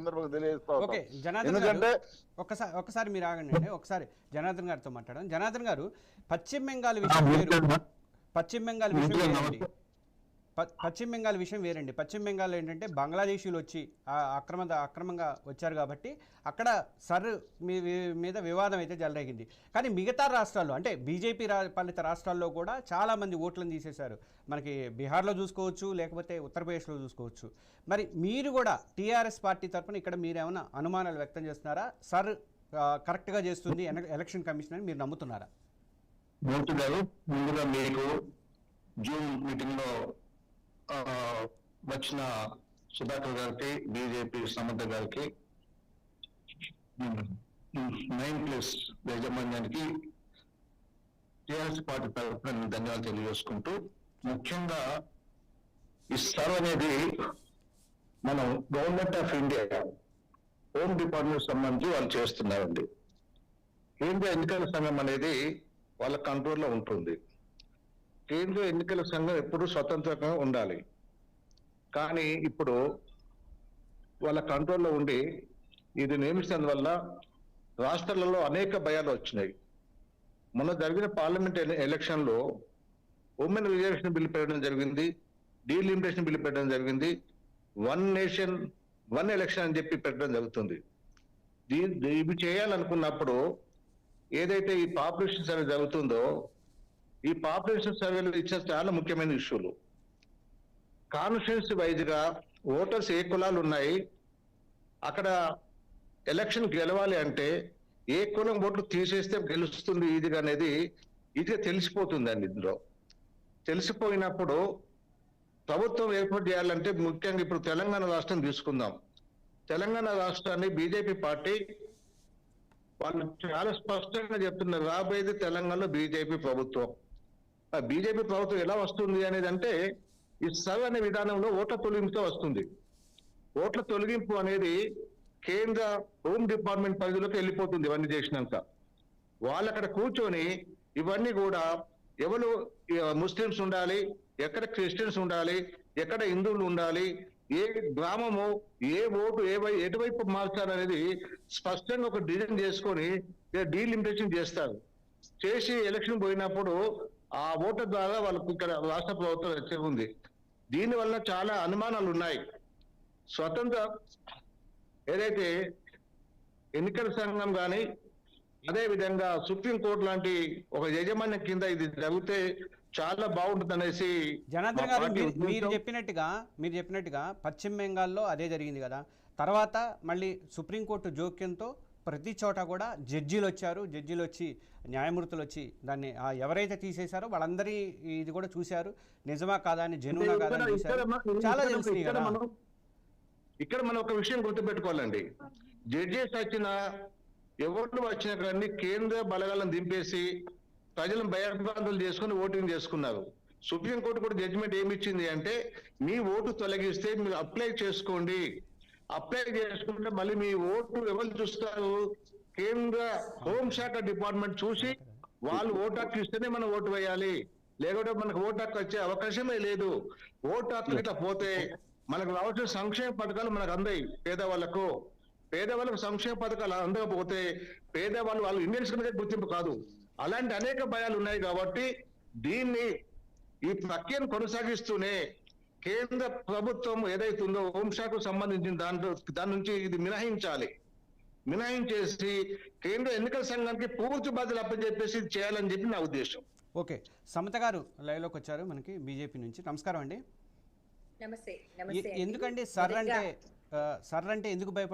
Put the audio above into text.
సందర్భంగా తెలియజేస్తా ఓకే ఉన్నాం. జనార్దన్ గారు ఎందుకంటే ఒకసారి మీరు ఆగండి అండి. ఒకసారి జనార్దన్ గారితో మాట్లాడడం. జనార్దన్ గారు, పశ్చిమ బెంగాల్ విషయం వేరు, పశ్చిమ బెంగాల్ విషయం వేరండి. పశ్చిమ బెంగాల్ విషయం వేరండి. పశ్చిమ బెంగాల్ ఏంటంటే బంగ్లాదేశీయులు వచ్చి అక్రమంగా వచ్చారు కాబట్టి అక్కడ మీద వివాదం అయితే జలరేగింది. కానీ మిగతా రాష్ట్రాల్లో అంటే బీజేపీ పాలిత రాష్ట్రాల్లో కూడా చాలామంది ఓట్లను తీసేశారు. మనకి బీహార్లో చూసుకోవచ్చు, లేకపోతే ఉత్తరప్రదేశ్లో చూసుకోవచ్చు. మరి మీరు కూడా టీఆర్ఎస్ పార్టీ తరఫున ఇక్కడ మీరు ఏమైనా అనుమానాలు వ్యక్తం చేస్తున్నారా? కరెక్ట్గా చేస్తుంది ఎలక్షన్ కమిషన్ అని మీరు నమ్ముతున్నారా? ముందుగా మీకు జూమ్ మీటింగ్ లో వచ్చిన సుధాకర్ గారికి, బీజేపీ సమంత గారికి, 9+ యాజమాన్యానికి టీఆర్ఎస్ పార్టీ తరఫున ధన్యవాదాలు తెలియజేసుకుంటూ, ముఖ్యంగా ఈ సర్వ్ అనేది మనం government of India home department సంబంధించి వాళ్ళు చేస్తున్నారండి. కేంద్ర ఎన్నికల సంఘం అనేది వాళ్ళ కంట్రోల్లో ఉంటుంది. కేంద్ర ఎన్నికల సంఘం ఎప్పుడు స్వతంత్రంగా ఉండాలి. కానీ ఇప్పుడు వాళ్ళ కంట్రోల్లో ఉండి ఇది నియమించినందువల్ల రాష్ట్రాలలో అనేక భయాలు వచ్చినాయి. మొన్న జరిగిన పార్లమెంట్ ఎలక్షన్లో ఉమెన్ రిజర్వేషన్ బిల్లు పెట్టడం జరిగింది, డీలిమిటేషన్ బిల్లు పెట్టడం జరిగింది, 1 నేషన్ 1 ఎలక్షన్ అని చెప్పి పెట్టడం జరుగుతుంది. ఇవి చేయాలనుకున్నప్పుడు ఏదైతే ఈ పాపులేషన్ సర్వే జరుగుతుందో, ఈ పాపులేషన్ సర్వేలో ఇచ్చిన చాలా ముఖ్యమైన ఇష్యూలు, కాన్స్టిట్యుయెన్సీ వైజ్ గా ఓటర్స్ ఏ కులాలు ఉన్నాయి, అక్కడ ఎలక్షన్ గెలవాలి అంటే ఏ కులం ఓట్లు తీసేస్తే గెలుస్తుంది ఈజీగా అనేది ఈజీగా తెలిసిపోతుందండి. ఇందులో తెలిసిపోయినప్పుడు ప్రభుత్వం ఏర్పాటు చేయాలంటే, ముఖ్యంగా ఇప్పుడు తెలంగాణ రాష్ట్రం తీసుకుందాం. తెలంగాణ రాష్ట్రాన్ని బీజేపీ పార్టీ వాళ్ళు చాలా స్పష్టంగా చెప్తున్నారు, రాబోయేది తెలంగాణలో బీజేపీ ప్రభుత్వం. ఆ బీజేపీ ప్రభుత్వం ఎలా వస్తుంది అనేది అంటే, ఈ సర్వ్ అనే విధానంలో ఓట్ల తొలగింపుతో వస్తుంది. ఓట్ల తొలగింపు అనేది కేంద్ర హోమ్ డిపార్ట్మెంట్ పరిధిలోకి వెళ్ళిపోతుంది. ఇవన్నీ చేసినాక వాళ్ళు అక్కడ కూర్చొని ఇవన్నీ కూడా ఎవరు ముస్లిమ్స్ ఉండాలి, ఎక్కడ క్రిస్టియన్స్ ఉండాలి, ఎక్కడ హిందువులు ఉండాలి, ఏ గ్రామము ఏ ఓటు ఎటువైపు మార్చాలనేది స్పష్టంగా ఒక డిజైన్ చేసుకొని డీలిమిటేషన్ చేస్తారు. చేసి ఎలక్షన్ పోయినప్పుడు ఆ ఓటర్ ద్వారా వాళ్ళకు ఇక్కడ రాష్ట్ర ప్రభుత్వం వచ్చే ఉంది. దీనివల్ల చాలా అనుమానాలు ఉన్నాయి. స్వతంత్ర ఏదైతే ఎన్నికల సంఘం కానీ, అదే విధంగా సుప్రీంకోర్టు లాంటి ఒక యజమాన్యం కింద ఇది జరిగితే చాలా బాగుంటుంది అనేసి. జనార్దన్ గారు, మీరు చెప్పినట్టుగా పశ్చిమ బెంగాల్లో అదే జరిగింది కదా. తర్వాత మళ్ళీ సుప్రీంకోర్టు జోక్యంతో ప్రతి చోట కూడా జడ్జీలు వచ్చి న్యాయమూర్తులు వచ్చి దాన్ని ఎవరైతే తీసేశారో వాళ్ళందరి ఇది కూడా చూశారు, నిజమా కాదా అని, జెన్యూనా కాదా అని చూశారు. చాలా తెలిసింది కదా. ఇక్కడ మనం ఒక విషయం గుర్తుపెట్టుకోవాలండి. జడ్జెస్ వచ్చిన ఎవరు వచ్చినా కానీ కేంద్ర బలగాలను దింపేసి ప్రజలను భయభ్రాంతులు చేసుకుని ఓటింగ్ చేసుకున్నారు. సుప్రీంకోర్టు కూడా జడ్జిమెంట్ ఏమి ఇచ్చింది అంటే, మీ ఓటు తొలగిస్తే మీరు అప్లై చేసుకోండి, అప్లై చేసుకుంటే మళ్ళీ మీ ఓటు ఎవరు చూస్తారు, కేంద్ర హోంశాఖ డిపార్ట్మెంట్ చూసి వాళ్ళు ఓటు హక్కు ఇస్తేనే మనం ఓటు వేయాలి, లేకపోతే మనకు ఓటు హక్కు వచ్చే అవకాశమే లేదు. ఓటు హక్కు ఇట్లా పోతే మనకు రావాల్సిన సంక్షేమ పథకాలు మనకు అందాయి. పేదవాళ్ళకు సంక్షేమ పథకాలు అందకపోతే పేదవాళ్ళు వాళ్ళు ఇండియన్స్ కింద గుర్తింపు కాదు. అలాంటి అనేక భయాలు ఉన్నాయి. కాబట్టి ఈ ప్రక్రియను కొనసాగిస్తూనే కేంద్ర ప్రభుత్వం ఏదైతుందో హోంశాఖకు సంబంధించిన దాని నుంచి ఇది మినహాయించేసి కేంద్ర ఎన్నికల సంఘానికి పూర్తి బాధ్యతలు అప్పచెప్పేసి చేయాలని చెప్పి నా ఉద్దేశం. ఓకే, సమత గారు లైవ్లోకి వచ్చారు మనకి బీజేపీ నుంచి. నమస్కారం అండి. నమస్తే. ఎందుకండి సర్ అంటే ఎందుకు భయపడుతున్నారు?